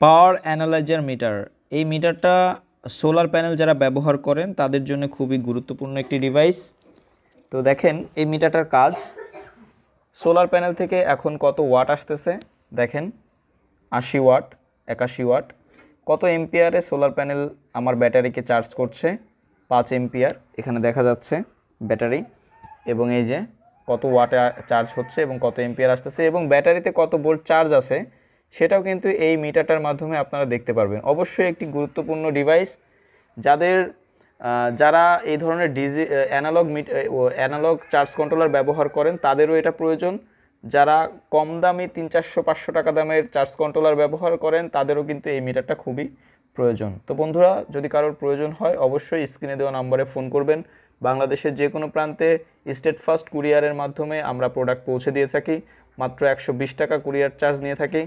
পাওয়ার analyser metre. এই মিটারটা solar panel যারা ব্যবহার করেন তাদের জন্য খুবই গুরুত্বপূর্ণ একটি ডিভাইস। তো দেখেন এই মিটারটার কাজ, সোলার প্যানেল থেকে এখন কত ওয়াট আসতেছে দেখেন, 80 ওয়াট, 81 ওয়াট। কত এম্পিয়ারে সোলার প্যানেল আমার ব্যাটারিকে চার্জ করছে, 5 এম্পিয়ার এখানে দেখা যাচ্ছে ব্যাটারি, এবং এই যে কত ওয়াটে চার্জ হচ্ছে এবং কত এম্পিয়ার আসতেছে, এবং ব্যাটারিতে কত ভোল্ট চার্জ আছে সেটাও কিন্তু এই মিটারটার মাধ্যমে আপনারা দেখতে পারবেন। অবশ্যই একটি গুরুত্বপূর্ণ ডিভাইস, যারা এই ধরনের অ্যানালগ চার্জ কন্ট্রোলার ব্যবহার করেন তাদেরও এটা প্রয়োজন। যারা কম দামি 300-400 টাকা দামের চার্জ কন্ট্রোলার ব্যবহার করেন তাদেরও কিন্তু এই মিটারটা খুবই প্রয়োজন। তো বন্ধুরা, যদি কারোর প্রয়োজন হয় অবশ্যই স্ক্রিনে দেওয়া নম্বরে ফোন করবেন। বাংলাদেশের যে কোনো প্রান্তে স্টেট ফাস্ট কুরিয়ারের মাধ্যমে আমরা প্রোডাক্ট পৌঁছে দিয়ে থাকি। মাত্র 120 টাকা কুরিয়ার চার্জ নিয়ে থাকি।